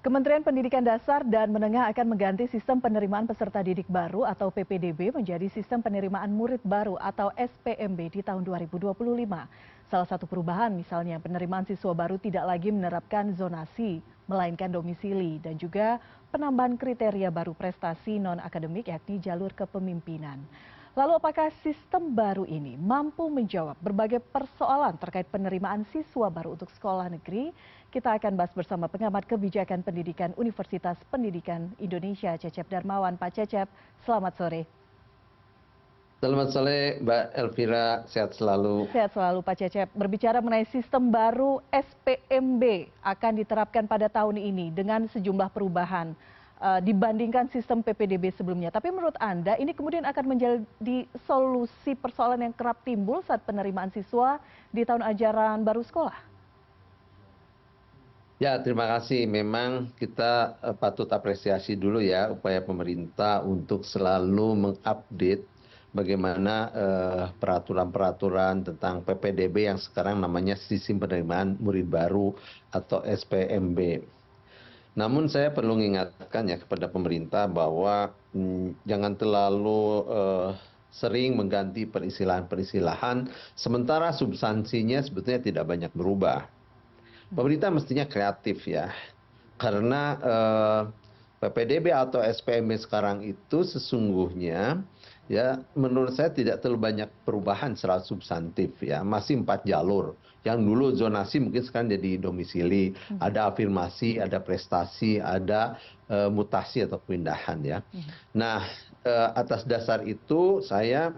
Kementerian Pendidikan Dasar dan Menengah akan mengganti sistem penerimaan peserta didik baru atau PPDB menjadi sistem penerimaan murid baru atau SPMB di tahun 2025. Salah satu perubahan misalnya penerimaan siswa baru tidak lagi menerapkan zonasi, melainkan domisili dan juga penambahan kriteria baru prestasi non-akademik yakni jalur kepemimpinan. Lalu apakah sistem baru ini mampu menjawab berbagai persoalan terkait penerimaan siswa baru untuk sekolah negeri? Kita akan bahas bersama pengamat kebijakan pendidikan Universitas Pendidikan Indonesia, Cecep Darmawan. Pak Cecep, selamat sore. Selamat sore Mbak Elvira, sehat selalu. Sehat selalu Pak Cecep. Berbicara mengenai sistem baru SPMB akan diterapkan pada tahun ini dengan sejumlah perubahan dibandingkan sistem PPDB sebelumnya. Tapi menurut Anda ini kemudian akan menjadi solusi persoalan yang kerap timbul saat penerimaan siswa di tahun ajaran baru sekolah? Ya, terima kasih. Memang kita patut apresiasi dulu ya upaya pemerintah untuk selalu mengupdate bagaimana peraturan-peraturan tentang PPDB yang sekarang namanya sistem penerimaan murid baru atau SPMB. Namun saya perlu mengingatkan ya kepada pemerintah bahwa jangan terlalu sering mengganti peristilahan-peristilahan sementara substansinya sebetulnya tidak banyak berubah. Pemerintah mestinya kreatif ya, karena PPDB atau SPMB sekarang itu sesungguhnya ya menurut saya tidak terlalu banyak perubahan secara substantif ya, masih 4 jalur. Yang dulu zonasi mungkin sekarang jadi domisili, ada afirmasi, ada prestasi, ada mutasi atau pindahan ya. Nah, atas dasar itu saya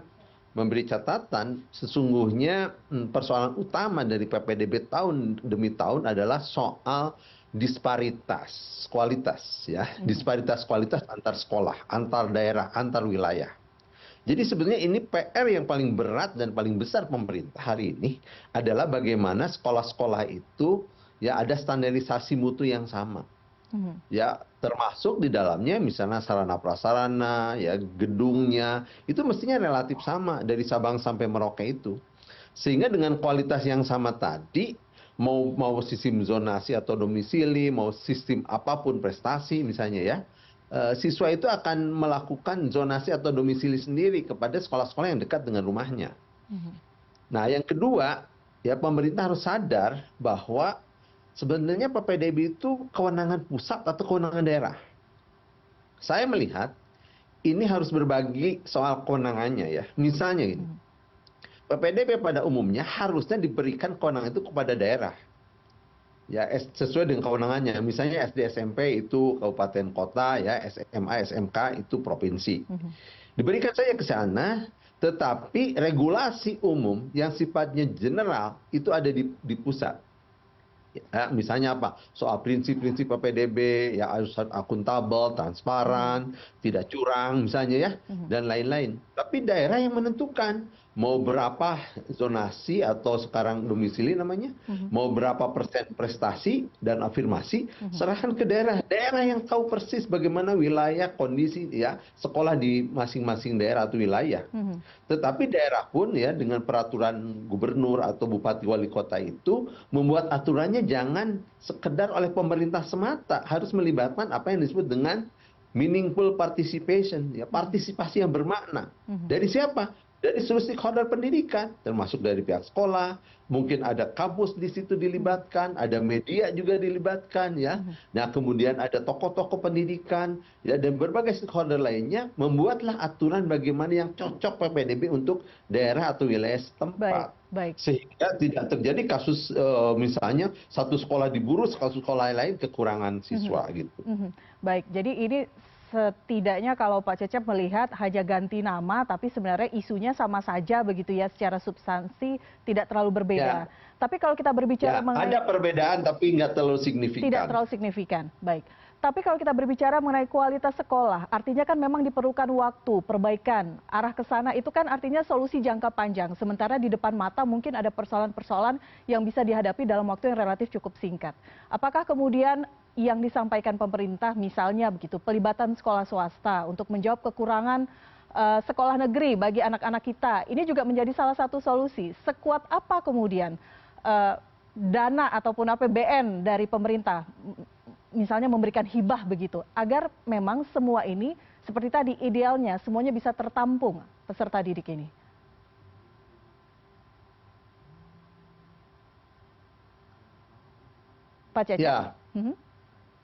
memberi catatan sesungguhnya persoalan utama dari PPDB tahun demi tahun adalah soal disparitas kualitas ya, disparitas kualitas antar sekolah, antar daerah, antar wilayah. Jadi sebetulnya ini PR yang paling berat dan paling besar pemerintah hari ini adalah bagaimana sekolah-sekolah itu ya ada standarisasi mutu yang sama. Ya termasuk di dalamnya misalnya sarana prasarana ya gedungnya itu mestinya relatif sama dari Sabang sampai Merauke itu. Sehingga dengan kualitas yang sama tadi mau sistem zonasi atau domisili, mau sistem apapun prestasi misalnya ya, siswa itu akan melakukan zonasi atau domisili sendiri kepada sekolah-sekolah yang dekat dengan rumahnya. Nah, yang kedua, ya pemerintah harus sadar bahwa sebenarnya PPDB itu kewenangan pusat atau kewenangan daerah. Saya melihat ini harus berbagi soal kewenangannya ya. Misalnya ini, PPDB pada umumnya harusnya diberikan kewenangan itu kepada daerah. Ya, sesuai dengan kewenangannya. Misalnya SD SMP itu kabupaten kota ya, SMA SMK itu provinsi. Diberikan saja ke sana, tetapi regulasi umum yang sifatnya general itu ada di pusat. Ya, misalnya apa? Soal prinsip-prinsip PPDB ya harus akuntabel, transparan, tidak curang misalnya ya, dan lain-lain. Tapi daerah yang menentukan mau berapa zonasi atau sekarang domisili namanya, mau berapa persen prestasi dan afirmasi, serahkan ke daerah. Daerah yang tahu persis bagaimana wilayah kondisi ya sekolah di masing-masing daerah atau wilayah. Tetapi daerah pun ya dengan peraturan gubernur atau bupati wali kota itu membuat aturannya jangan sekedar oleh pemerintah semata, harus melibatkan apa yang disebut dengan meaningful participation, ya partisipasi yang bermakna. Dari siapa? Dari seluruh stakeholder pendidikan, termasuk dari pihak sekolah, mungkin ada kampus di situ dilibatkan, ada media juga dilibatkan ya. Nah, kemudian ada tokoh-tokoh pendidikan ya dan berbagai stakeholder lainnya membuatlah aturan bagaimana yang cocok PPDB untuk daerah atau wilayah setempat. Baik. Sehingga tidak terjadi kasus misalnya satu sekolah diburu, satu sekolah lain kekurangan siswa gitu. Baik, jadi ini setidaknya kalau Pak Cecep melihat hanya ganti nama tapi sebenarnya isunya sama saja begitu ya, secara substansi tidak terlalu berbeda. Tapi kalau kita berbicara mengenai ada perbedaan tapi nggak terlalu signifikan. Tidak terlalu signifikan, baik. Tapi kalau kita berbicara mengenai kualitas sekolah, artinya kan memang diperlukan waktu, perbaikan, arah ke sana itu kan artinya solusi jangka panjang. Sementara di depan mata mungkin ada persoalan-persoalan yang bisa dihadapi dalam waktu yang relatif cukup singkat. Apakah kemudian yang disampaikan pemerintah misalnya begitu, pelibatan sekolah swasta untuk menjawab kekurangan sekolah negeri bagi anak-anak kita, ini juga menjadi salah satu solusi. Sekuat apa kemudian dana ataupun APBN dari pemerintah misalnya memberikan hibah begitu, agar memang semua ini seperti tadi idealnya semuanya bisa tertampung peserta didik ini. Pak Cecep. Ya,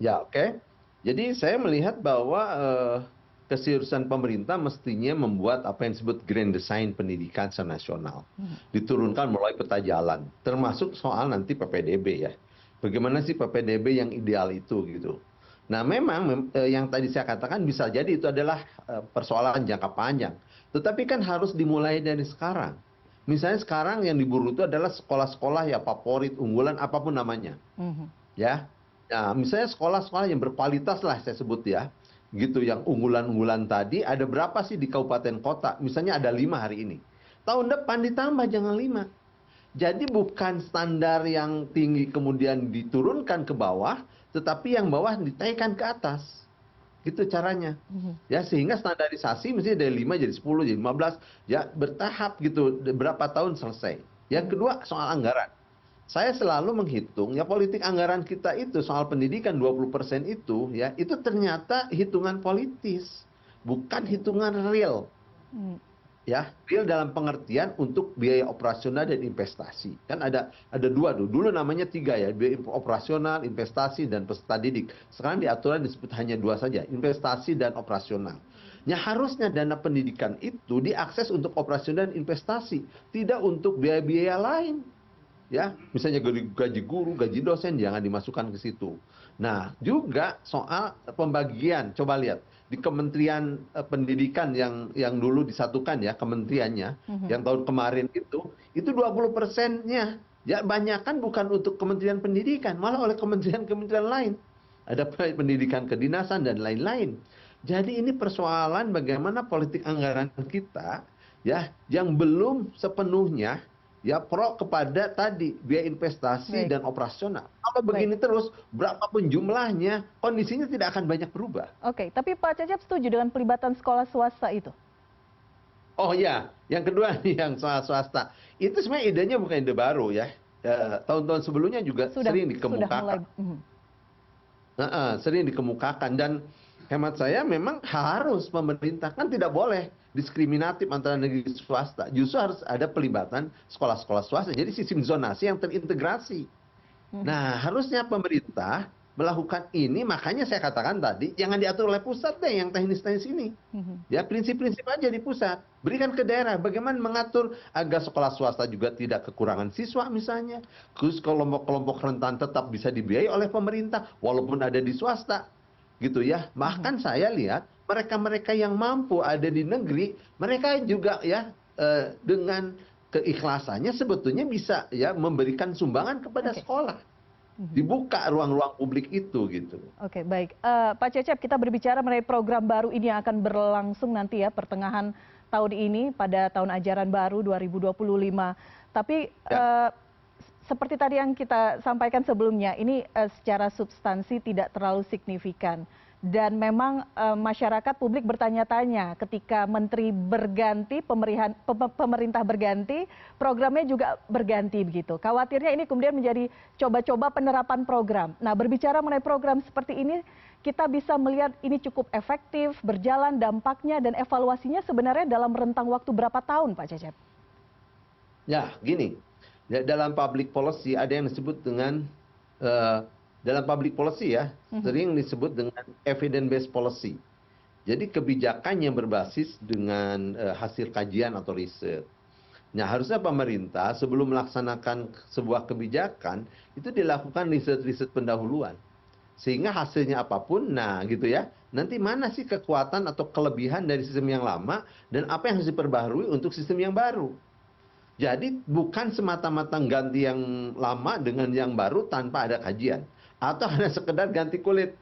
ya, oke. Jadi saya melihat bahwa keseriusan pemerintah mestinya membuat apa yang disebut grand design pendidikan secara nasional. Diturunkan mulai peta jalan, termasuk soal nanti PPDB ya. Bagaimana sih PPDB yang ideal itu gitu. Nah memang yang tadi saya katakan bisa jadi itu adalah persoalan jangka panjang. Tetapi kan harus dimulai dari sekarang. Misalnya sekarang yang diburu itu adalah sekolah-sekolah ya favorit, unggulan, apapun namanya. Ya, nah, misalnya sekolah-sekolah yang berkualitas lah saya sebut ya, gitu yang unggulan-unggulan tadi ada berapa sih di kabupaten kota? Misalnya ada 5 hari ini. Tahun depan ditambah jangan 5. Jadi bukan standar yang tinggi kemudian diturunkan ke bawah, tetapi yang bawah ditaikkan ke atas. Gitu caranya. Ya, sehingga standarisasi mesti dari 5 jadi 10, jadi 15, ya bertahap gitu, berapa tahun selesai. Yang kedua soal anggaran. Saya selalu menghitung ya politik anggaran kita itu soal pendidikan 20% itu ya itu ternyata hitungan politis, bukan hitungan real. Ya, real dalam pengertian untuk biaya operasional dan investasi. Kan ada dua tuh. Dulu namanya 3 ya, biaya operasional, investasi dan peserta didik. Sekarang di aturan disebut hanya 2 saja, investasi dan operasional. Ya harusnya dana pendidikan itu diakses untuk operasional dan investasi, tidak untuk biaya-biaya lain. Ya, misalnya gaji guru, gaji dosen jangan dimasukkan ke situ. Nah, juga soal pembagian, coba lihat di Kementerian Pendidikan yang dulu disatukan ya kementeriannya, yang tahun kemarin itu 20%-nya ya banyakan bukan untuk Kementerian Pendidikan, malah oleh kementerian-kementerian lain. Ada pendidikan kedinasan dan lain-lain. Jadi ini persoalan bagaimana politik anggaran kita ya yang belum sepenuhnya ya pro kepada tadi biaya investasi dan operasional. Kalau begini terus, berapapun jumlahnya, kondisinya tidak akan banyak berubah. Oke, tapi Pak Cecep setuju dengan pelibatan sekolah swasta itu? Oh ya, yang kedua nih yang soal swasta. Itu sebenarnya idenya bukan ide baru ya. Tahun-tahun sebelumnya juga sering dikemukakan. Sering dikemukakan dan hemat saya memang harus pemerintah kan tidak boleh diskriminatif antara negeri swasta. Justru harus ada pelibatan sekolah-sekolah swasta. Jadi sistem zonasi yang terintegrasi. Nah, harusnya pemerintah melakukan ini, makanya saya katakan tadi, jangan diatur oleh pusat deh yang teknis-teknis ini. Ya, prinsip-prinsip aja di pusat. Berikan ke daerah, bagaimana mengatur agar sekolah swasta juga tidak kekurangan siswa misalnya. Khusus kelompok-kelompok rentan tetap bisa dibiayai oleh pemerintah, walaupun ada di swasta. Gitu ya. Bahkan saya lihat, mereka-mereka yang mampu ada di negeri, mereka juga ya dengan keikhlasannya sebetulnya bisa ya memberikan sumbangan kepada sekolah. Dibuka ruang-ruang publik itu gitu. Oke, baik. Pak Cecep, kita berbicara mengenai program baru ini yang akan berlangsung nanti ya pertengahan tahun ini pada tahun ajaran baru 2025. Tapi seperti tadi yang kita sampaikan sebelumnya, ini secara substansi tidak terlalu signifikan. Dan memang masyarakat publik bertanya-tanya ketika menteri berganti, pemerintah berganti, programnya juga berganti begitu. Khawatirnya ini kemudian menjadi coba-coba penerapan program. Nah, berbicara mengenai program seperti ini, kita bisa melihat ini cukup efektif, berjalan dampaknya dan evaluasinya sebenarnya dalam rentang waktu berapa tahun, Pak Cecep? Ya, gini. Dalam public policy ada yang disebut dengan dalam public policy ya, sering disebut dengan evidence based policy. Jadi kebijakan yang berbasis dengan hasil kajian atau riset. Nah, harusnya pemerintah sebelum melaksanakan sebuah kebijakan itu dilakukan riset-riset pendahuluan. Sehingga hasilnya apapun, nah gitu ya, nanti mana sih kekuatan atau kelebihan dari sistem yang lama dan apa yang harus diperbaharui untuk sistem yang baru. Jadi bukan semata-mata ganti yang lama dengan yang baru tanpa ada kajian. Atau hanya sekedar ganti kulit.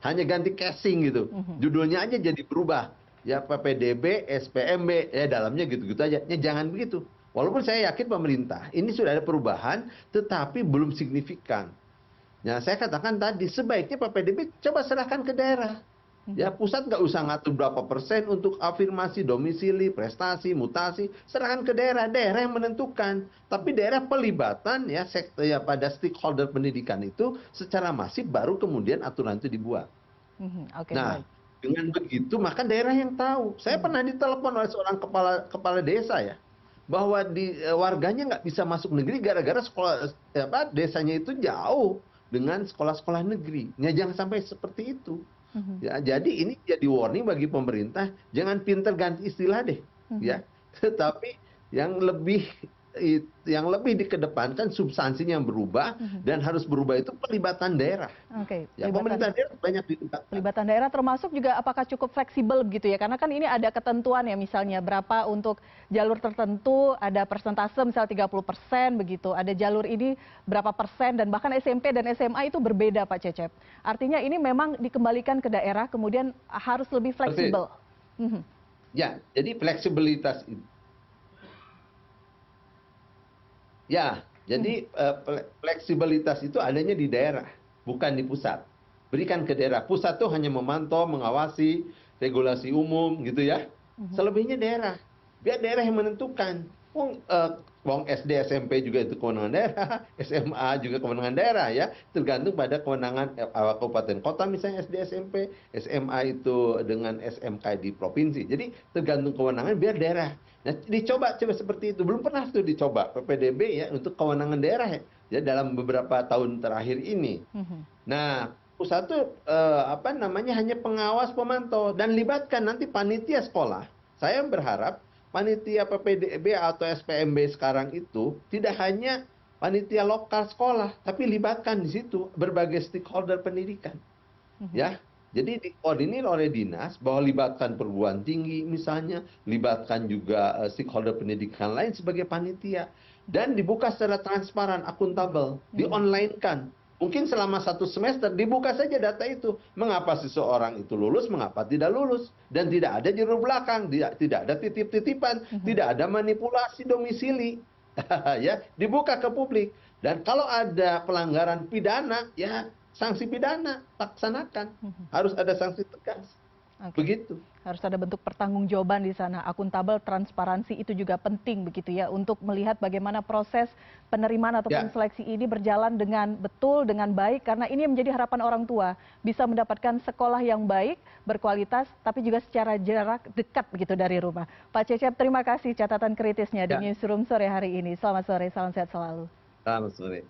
Hanya ganti casing gitu. Judulnya aja jadi berubah. Ya PPDB, SPMB, ya dalamnya gitu-gitu aja. Ya jangan begitu. Walaupun saya yakin pemerintah, ini sudah ada perubahan, tetapi belum signifikan. Nah saya katakan tadi, sebaiknya PPDB coba serahkan ke daerah. Ya, pusat nggak usah ngatur berapa persen untuk afirmasi, domisili, prestasi, mutasi, serahkan ke daerah, daerah yang menentukan. Tapi daerah pelibatan ya sektor ya pada stakeholder pendidikan itu secara masif baru kemudian aturan itu dibuat. Oke, Nah, baik. dengan begitu maka daerah yang tahu. Saya pernah ditelepon oleh seorang kepala kepala desa ya, bahwa warganya nggak bisa masuk negeri gara-gara sekolah desanya itu jauh dengan sekolah-sekolah negeri. Ya jangan sampai seperti itu. Mhm. Ya, jadi ini jadi warning bagi pemerintah, jangan pinter ganti istilah deh, Mhm. ya. Tetapi yang lebih dikedepankan substansinya yang berubah Mhm. dan harus berubah itu pelibatan daerah. Oke, Ya, pemerintah daerah banyak dilibatkan. pelibatan daerah termasuk juga apakah cukup fleksibel begitu ya? Karena kan ini ada ketentuan ya, misalnya berapa untuk jalur tertentu, ada persentase misal 30% begitu, ada jalur ini berapa persen, dan bahkan SMP dan SMA itu berbeda Pak Cecep. Artinya ini memang dikembalikan ke daerah, kemudian harus lebih Persis. fleksibel. Mhm. Ya, jadi fleksibilitas itu. Ya, Mhm. jadi fleksibilitas itu adanya di daerah, bukan di pusat. Berikan ke daerah. Pusat tuh hanya memantau, mengawasi, regulasi umum gitu ya. Mhm. Selebihnya daerah. Biar daerah yang menentukan. Wong SD, SMP juga itu kewenangan daerah, SMA juga kewenangan daerah ya. Tergantung pada kewenangan kabupaten kota misalnya SD, SMP, SMA itu dengan SMK di provinsi. Jadi tergantung kewenangan biar daerah. Nah, coba seperti itu. Belum pernah tuh dicoba PPDB ya untuk kewenangan daerah ya dalam beberapa tahun terakhir ini. Mhm. Nah, pusat tuh apa namanya hanya pengawas pemantau dan libatkan nanti panitia sekolah. Saya berharap panitia PPDB atau SPMB sekarang itu tidak hanya panitia lokal sekolah, tapi libatkan di situ berbagai stakeholder pendidikan. Mhm. Ya, jadi dikoordinir oleh dinas bahwa libatkan perguruan tinggi misalnya, libatkan juga stakeholder pendidikan lain sebagai panitia, dan dibuka secara transparan, akuntabel, Mhm. di-online-kan. Mungkin selama 1 semester dibuka saja data itu. Mengapa seseorang itu lulus, mengapa tidak lulus. Dan tidak ada juru belakang, tidak ada titip-titipan, Mhm. tidak ada manipulasi domisili. Ya, dibuka ke publik. Dan kalau ada pelanggaran pidana, ya sanksi pidana, laksanakan. Mhm. Harus ada sanksi tegas. Oke. Begitu. Harus ada bentuk pertanggungjawaban di sana, akuntabel, transparansi itu juga penting begitu ya untuk melihat bagaimana proses penerimaan ataupun Ya, seleksi ini berjalan dengan betul, dengan baik, karena ini yang menjadi harapan orang tua, bisa mendapatkan sekolah yang baik, berkualitas, tapi juga secara jarak dekat begitu dari rumah. Pak Cecep, terima kasih catatan kritisnya di ya. Newsroom sore hari ini. Selamat sore, salam sehat selalu. Selamat sore.